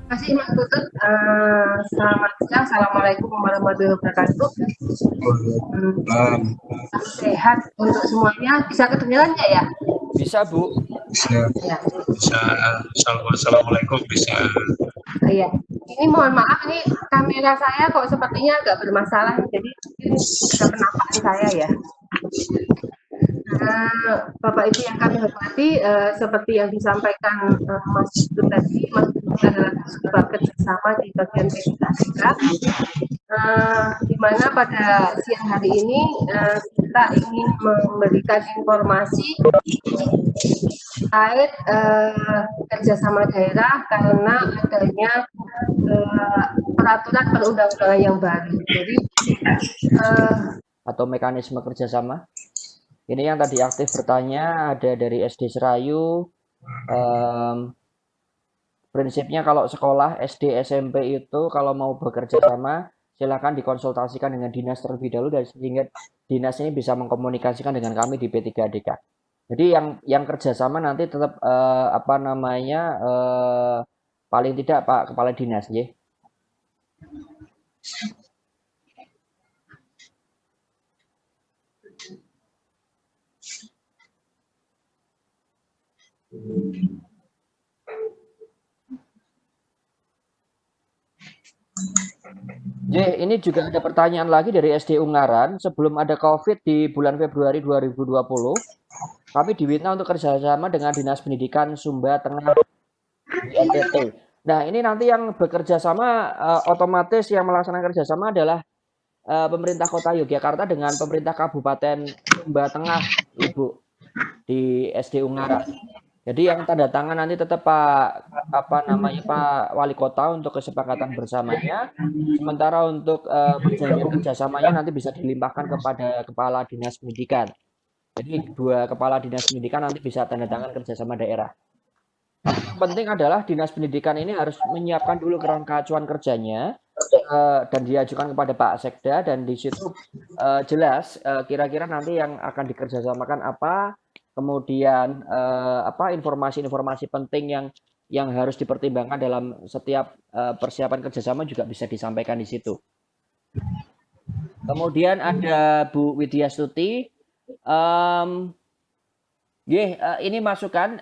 Kasih Mas Putut, selamat siang, Assalamualaikum warahmatullahi wabarakatuh. Waalaikumsalam. Sehat untuk semuanya, bisa kedengaran nggak ya? Bisa, Bu. Bisa, Ya, bisa. Assalamualaikum, bisa. iya. Ini mohon maaf, ini kamera saya kok sepertinya agak bermasalah, jadi mungkin ada penampakan saya ya. Bapak Ibu yang kami hormati, seperti yang disampaikan Mas Putut tadi, Mas Putut adalah sebuah kerjasama di bagian P3ADK, di mana pada siang hari ini kita ingin memberikan informasi terkait kerjasama daerah karena adanya peraturan perundang-undangan yang baru. Jadi Atau mekanisme kerjasama. Ini yang tadi aktif bertanya ada dari SD Serayu. Prinsipnya kalau sekolah SD SMP itu kalau mau bekerja sama silakan dikonsultasikan dengan dinas terlebih dahulu dan sehingga dinas ini bisa mengkomunikasikan dengan kami di P3ADK. Jadi yang kerjasama nanti tetap apa namanya paling tidak Pak Kepala Dinas, ya. Ini juga ada pertanyaan lagi dari SD Ungaran. Sebelum ada COVID di bulan Februari 2020, kami diminta untuk kerjasama dengan Dinas Pendidikan Sumba Tengah di NTT. Nah, ini nanti yang bekerja sama otomatis yang melaksanakan kerjasama adalah pemerintah Kota Yogyakarta dengan pemerintah Kabupaten Sumba Tengah, Ibu, di SD Ungaran. Jadi yang tanda tangan nanti tetap Pak Wali Kota untuk kesepakatan bersamanya. Sementara untuk perjanjian kerjasamanya nanti bisa dilimpahkan kepada Kepala Dinas Pendidikan. Jadi dua Kepala Dinas Pendidikan nanti bisa tanda tangan kerjasama daerah. Tapi yang penting adalah Dinas Pendidikan ini harus menyiapkan dulu kerangka acuan kerjanya dan diajukan kepada Pak Sekda dan di situ jelas kira-kira nanti yang akan dikerjasamakan apa, kemudian apa informasi-informasi penting yang harus dipertimbangkan dalam setiap persiapan kerjasama juga bisa disampaikan di situ. Kemudian ada Bu Widya Stuti. Ini masukan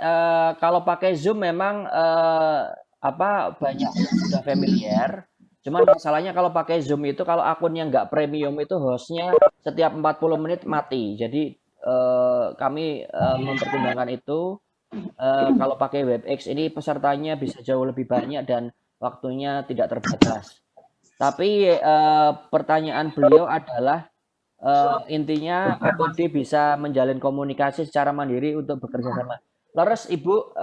kalau pakai Zoom memang banyak yang sudah familiar. Cuman masalahnya kalau pakai Zoom itu kalau akunnya nggak premium itu hostnya setiap 40 menit mati. Jadi kami mempertimbangkan itu kalau pakai WebEx ini pesertanya bisa jauh lebih banyak dan waktunya tidak terbatas. Tapi pertanyaan beliau adalah intinya OPD bisa menjalin komunikasi secara mandiri untuk bekerja sama. Laras Ibu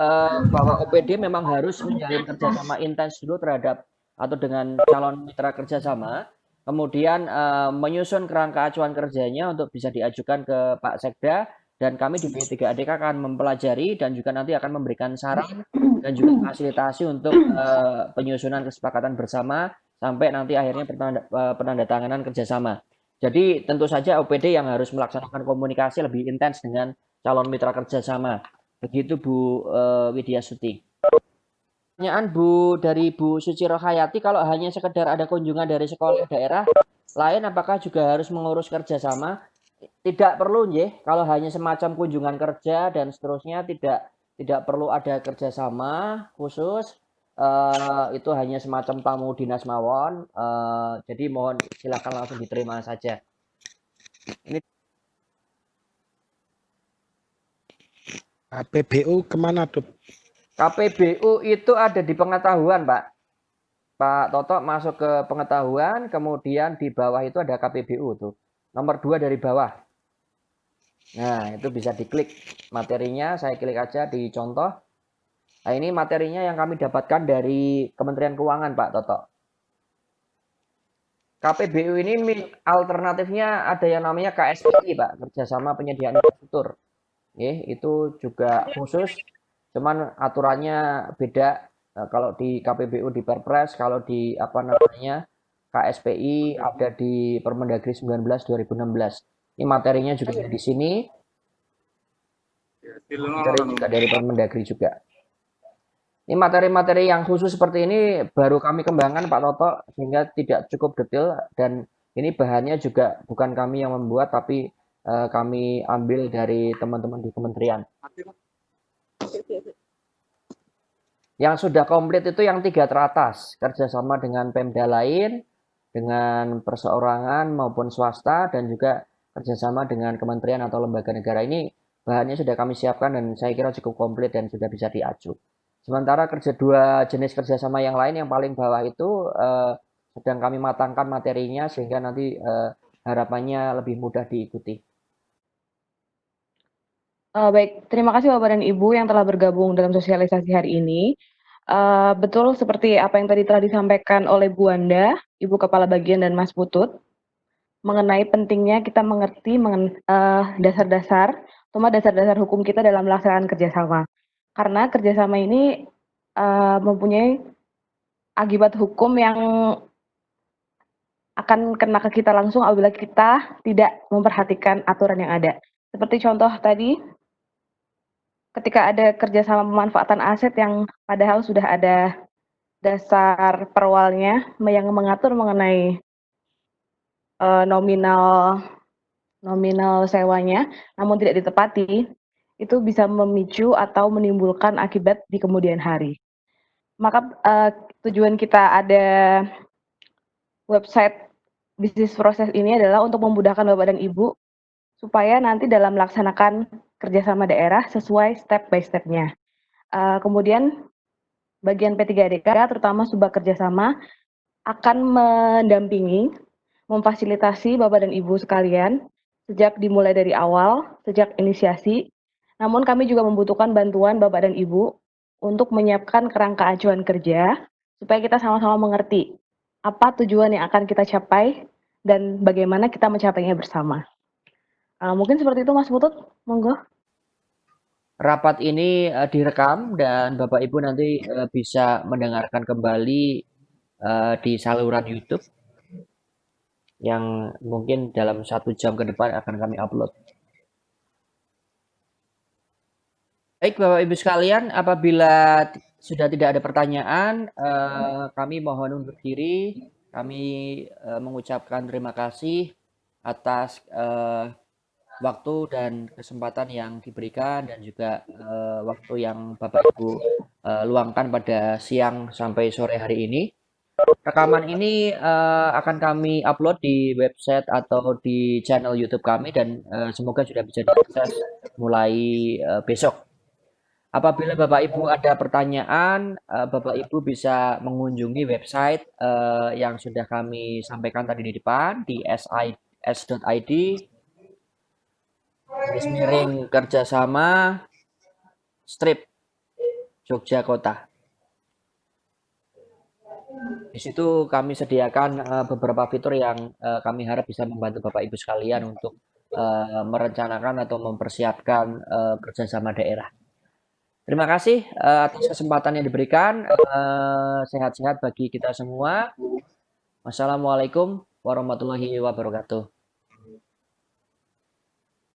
bahwa OPD memang harus menjalin kerjasama intens dulu terhadap atau dengan calon mitra kerjasama, kemudian menyusun kerangka acuan kerjanya untuk bisa diajukan ke Pak Sekda dan kami di P3ADK akan mempelajari dan juga nanti akan memberikan saran dan juga fasilitasi untuk penyusunan kesepakatan bersama sampai nanti akhirnya penandatanganan kerjasama. Jadi tentu saja OPD yang harus melaksanakan komunikasi lebih intens dengan calon mitra kerjasama. Begitu Bu Widya Suti. Pertanyaan dari Bu Suci Rohayati, kalau hanya sekedar ada kunjungan dari sekolah daerah lain, apakah juga harus mengurus kerjasama? Tidak perlu, ya. Kalau hanya semacam kunjungan kerja dan seterusnya, tidak perlu ada kerjasama khusus. Itu hanya semacam tamu dinas mawon. Jadi mohon silakan langsung diterima saja. Ini PBU kemana tuh? KPBU itu ada di pengetahuan, Pak. Pak Toto masuk ke pengetahuan, kemudian di bawah itu ada KPBU tuh. Nomor 2 dari bawah. Nah, itu bisa diklik materinya, saya klik aja di contoh. Nah, ini materinya yang kami dapatkan dari Kementerian Keuangan, Pak Toto. KPBU ini alternatifnya ada yang namanya KSPI, Pak, Kerjasama Penyediaan Infrastruktur. Itu juga khusus, cuman aturannya beda. Nah, kalau di KPBU di Perpres, kalau di KSPI ada di Permendagri 19 2016. Ini materinya juga ada di sini. Materi juga dari Permendagri juga. Ini materi-materi yang khusus seperti ini baru kami kembangkan Pak Toto sehingga tidak cukup detail dan ini bahannya juga bukan kami yang membuat tapi kami ambil dari teman-teman di kementerian. Yang sudah komplit itu yang 3 teratas, kerjasama dengan Pemda lain, dengan perseorangan maupun swasta, dan juga kerjasama dengan kementerian atau lembaga negara. Ini bahannya sudah kami siapkan dan saya kira cukup komplit dan sudah bisa diacu. Sementara dua jenis kerjasama yang lain yang paling bawah itu sedang kami matangkan materinya sehingga nanti harapannya lebih mudah diikuti. Baik, terima kasih Bapak dan Ibu yang telah bergabung dalam sosialisasi hari ini. Betul seperti apa yang tadi telah disampaikan oleh Bu Wanda, Ibu Kepala Bagian dan Mas Putut, mengenai pentingnya kita mengerti dasar-dasar, terutama dasar-dasar hukum kita dalam melaksanakan kerjasama. Karena kerjasama ini mempunyai akibat hukum yang akan kena ke kita langsung apabila kita tidak memperhatikan aturan yang ada. Seperti contoh tadi, ketika ada kerjasama pemanfaatan aset yang padahal sudah ada dasar perwalnya yang mengatur mengenai nominal sewanya, namun tidak ditepati, itu bisa memicu atau menimbulkan akibat di kemudian hari. Maka tujuan kita ada website bisnis proses ini adalah untuk memudahkan Bapak dan Ibu supaya nanti dalam melaksanakan kerjasama daerah sesuai step by step-nya. Kemudian bagian P3DK terutama Subak Kerjasama akan mendampingi, memfasilitasi Bapak dan Ibu sekalian sejak dimulai dari awal, sejak inisiasi. Namun kami juga membutuhkan bantuan Bapak dan Ibu untuk menyiapkan kerangka acuan kerja supaya kita sama-sama mengerti apa tujuan yang akan kita capai dan bagaimana kita mencapainya bersama. Mungkin seperti itu Mas Putut, monggo. Rapat ini direkam dan Bapak Ibu nanti bisa mendengarkan kembali di saluran YouTube yang mungkin dalam 1 jam ke depan akan kami upload. Baik Bapak Ibu sekalian, apabila sudah tidak ada pertanyaan, kami mohon undur diri. Kami mengucapkan terima kasih atas waktu dan kesempatan yang diberikan dan juga waktu yang Bapak Ibu luangkan pada siang sampai sore hari ini. Rekaman ini akan kami upload di website atau di channel YouTube kami dan semoga sudah bisa diakses mulai besok. Apabila Bapak Ibu ada pertanyaan, Bapak Ibu bisa mengunjungi website yang sudah kami sampaikan tadi di depan di s.id kerjasama strip Jogja Kota. Di situ kami sediakan beberapa fitur yang kami harap bisa membantu Bapak Ibu sekalian untuk merencanakan atau mempersiapkan kerjasama daerah. Terima kasih atas kesempatan yang diberikan. Sehat-sehat bagi kita semua. Wassalamualaikum warahmatullahi wabarakatuh.